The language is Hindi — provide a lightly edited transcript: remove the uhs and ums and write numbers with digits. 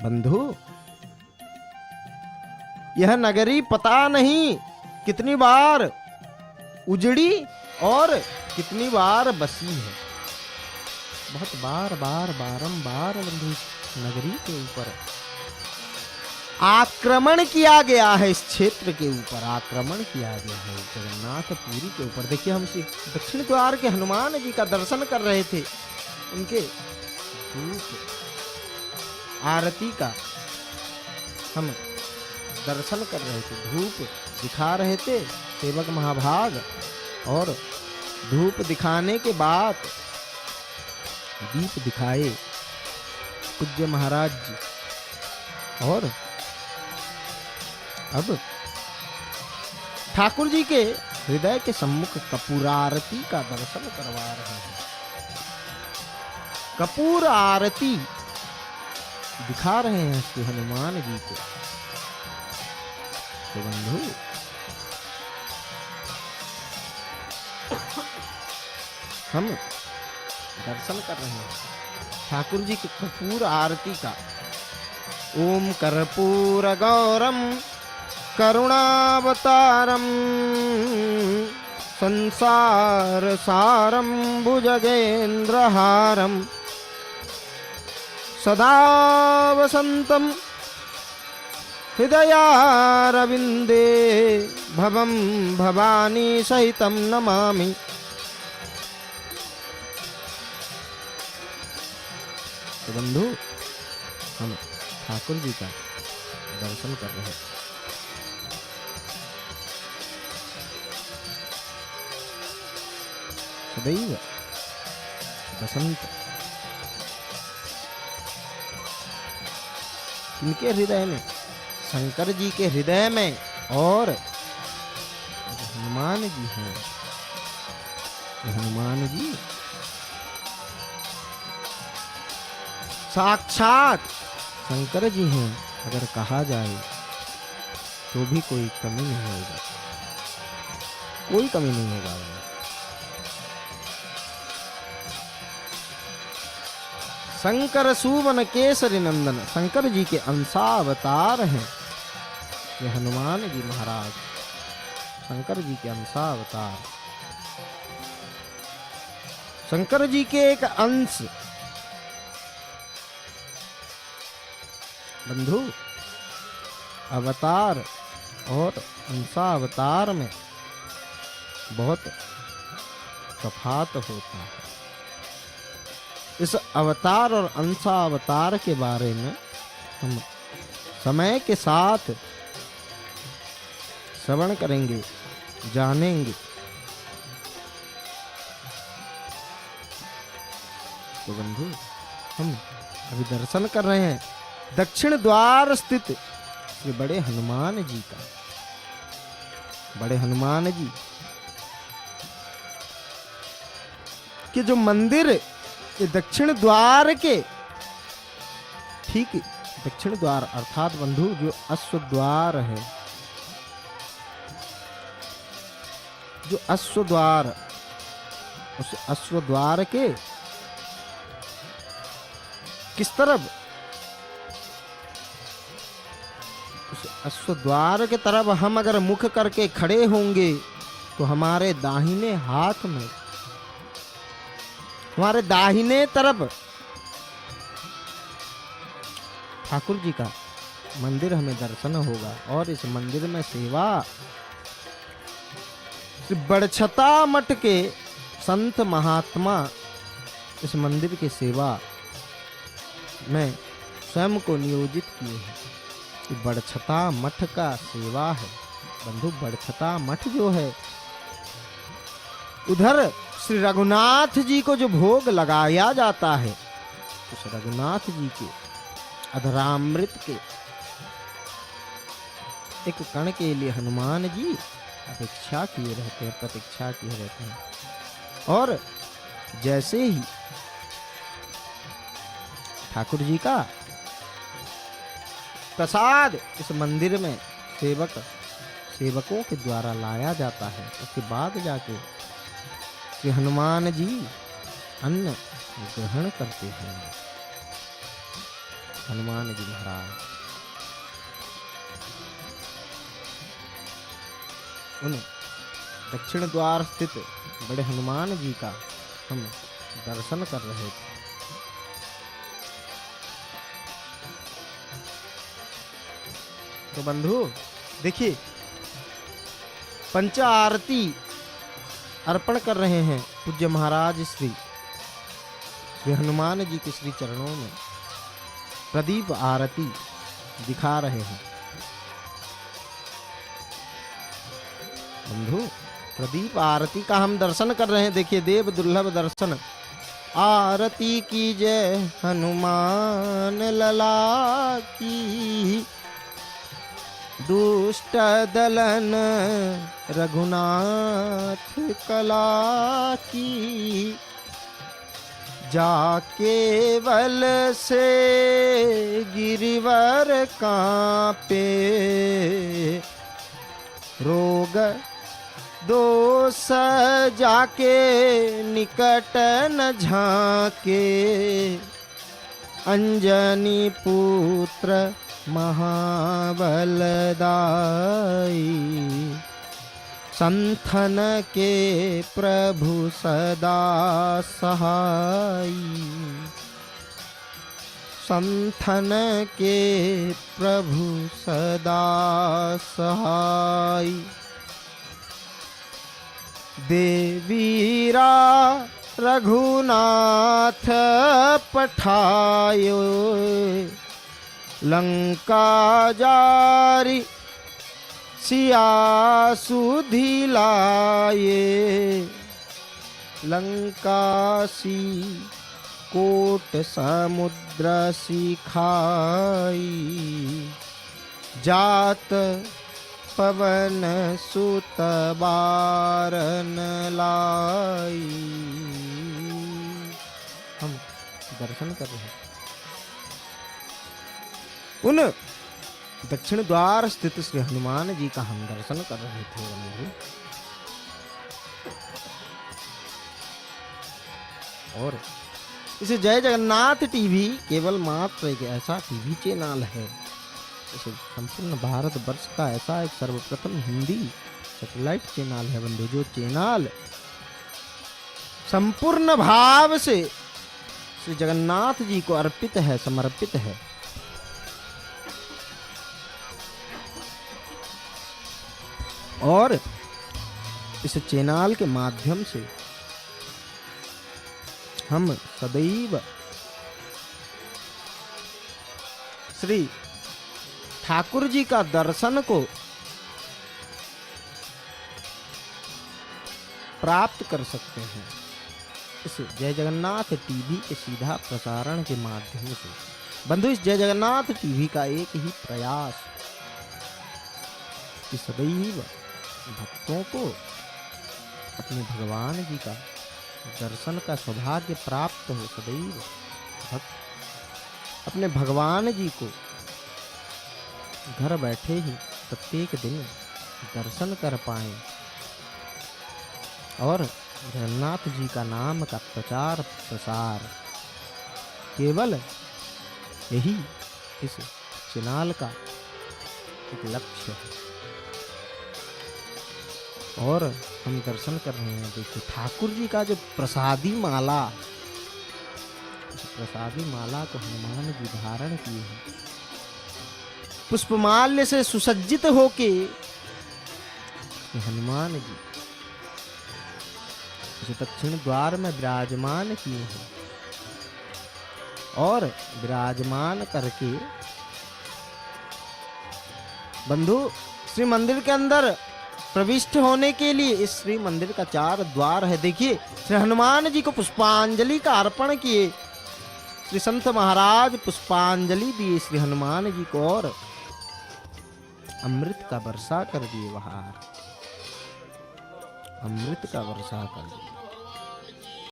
बंधु, यह नगरी पता नहीं कितनी बार उजड़ी और कितनी बार बसी है। बहुत बार बार बारंबार बंधु नगरी के ऊपर आक्रमण किया गया है। इस क्षेत्र के ऊपर आक्रमण किया गया है जगन्नाथपुरी के ऊपर। देखिए, हम दक्षिण द्वार के हनुमान जी का दर्शन कर रहे थे, उनके धूप आरती का हम दर्शन कर रहे थे, धूप दिखा रहे थे सेवक महाभाग। और धूप दिखाने के बाद दीप दिखाए पूज्य महाराज जी। और अब ठाकुर जी के हृदय के सम्मुख कपूर आरती का दर्शन करवा रहे हैं। कपूर आरती दिखा रहे हैं श्री हनुमान जी को। तो बंधु, हम दर्शन कर रहे हैं ठाकुर जी की कपूर आरती का। ओम कर्पूर गौरम करुणावतारम संसार सारम भुजगेन्द्रहारम सदा वसंतम हृदयारविंदे भवम भवानी सहितम नमामि। तो बंधु, हम ठाकुर जी का दर्शन कर रहे हैं। सदैव बसंत इनके हृदय में, शंकर जी के हृदय में, और हनुमान जी हैं। हनुमान जी साक्षात शंकर जी हैं। अगर कहा जाए तो भी कोई कमी नहीं होगा, कोई कमी नहीं होगा। शंकर सुवन केसरी नंदन, शंकर जी के अंशावतार हैं ये हनुमान जी महाराज। शंकर जी के अंशावतार, शंकर जी के एक अंश। बंधु, अवतार और अंशावतार में बहुत तफात होता है। इस अवतार और अंशावतार के बारे में हम समय के साथ श्रवण करेंगे, जानेंगे। तो बंधु, हम अभी दर्शन कर रहे हैं दक्षिण द्वार स्थित ये बड़े हनुमान जी का। बड़े हनुमान जी के जो मंदिर ये दक्षिण द्वार के ठीक दक्षिण द्वार अर्थात बंधु जो अश्व द्वार है, जो अश्व द्वार, उस अश्व द्वार के किस तरफ, उस अश्व द्वार के तरफ हम अगर मुख करके खड़े होंगे तो हमारे दाहिने हाथ में, हमारे दाहिने तरफ ठाकुर जी का मंदिर हमें दर्शन होगा। और इस मंदिर में सेवा बड़छता मठ के संत महात्मा इस मंदिर की सेवा में स्वयं को नियोजित किए हैं। बड़छता मठ का सेवा है बंधु। बड़छता मठ जो है, उधर श्री रघुनाथ जी को जो भोग लगाया जाता है, उस रघुनाथ जी के अधरामृत के एक कण के लिए हनुमान जी अपेक्षा किए रहते हैं, प्रतीक्षा किए रहते हैं। और जैसे ही ठाकुर जी का प्रसाद इस मंदिर में सेवकों के द्वारा लाया जाता है, उसके बाद जाके कि हनुमान जी अन्न ग्रहण करते हैं। हनुमान जी महाराज उन दक्षिण द्वार स्थित बड़े हनुमान जी का हम दर्शन कर रहे थे। तो बंधु देखिए, पंचा आरती अर्पण कर रहे हैं पूज्य महाराज श्री हनुमान जी के श्री चरणों में प्रदीप आरती दिखा रहे हैं। बंधु प्रदीप आरती का हम दर्शन कर रहे हैं। देखिए, देव दुर्लभ दर्शन। आरती की जय हनुमान लला की, दुष्ट दलन रघुनाथ कला की, जाके बल से गिरिवर कांपे, रोग दोष जाके निकट न झाके, अंजनी पुत्र महाबलदाई, संथन के प्रभु सदा सहाई, संथन के प्रभु सदा सहाई। देवीरा रघुनाथ पठायो, लंका जारी सिया सुधि लाए, लंकासी कोट समुद्र सिखाई, जात पवन सुत बारन लाई। हम दर्शन कर रहे हैं उन दक्षिण द्वार स्थित श्री हनुमान जी का हम दर्शन कर रहे थे बंधु। और इसे जय जगन्नाथ टीवी केवल मात्र एक ऐसा टीवी चैनल है, इसे संपूर्ण भारत वर्ष का ऐसा एक सर्वप्रथम हिंदी सैटेलाइट चैनल है बंधु, जो चैनल संपूर्ण भाव से श्री जगन्नाथ जी को अर्पित है, समर्पित है। और इस चैनल के माध्यम से हम सदैव श्री ठाकुर जी का दर्शन को प्राप्त कर सकते हैं इस जय जगन्नाथ टीवी के सीधा प्रसारण के माध्यम से। बंधु, इस जय जगन्नाथ टीवी का एक ही प्रयास कि सदैव भक्तों को अपने भगवान जी का दर्शन का सौभाग्य प्राप्त हो, सदैव भक्त अपने भगवान जी को घर बैठे ही प्रत्येक दिन दर्शन कर पाएं और जगन्नाथ जी का नाम का प्रचार प्रसार केवल यही इस चैनल का एक लक्ष्य है। और हम दर्शन कर रहे हैं, देखिए ठाकुर जी का जो प्रसादी माला, उस प्रसादी माला को हनुमान जी धारण किए हैं। पुष्पमाल्य से सुसज्जित होके हनुमान जी उसे दक्षिण द्वार में विराजमान किए हैं और विराजमान करके बंधु श्री मंदिर के अंदर प्रविष्ट होने के लिए इस श्री मंदिर का 4 द्वार है। देखिए, श्री हनुमान जी को पुष्पांजलि का अर्पण किए, श्री संत महाराज पुष्पांजलि दिए श्री हनुमान जी को और अमृत का वर्षा कर दिए, बाहर अमृत का वर्षा कर दिए।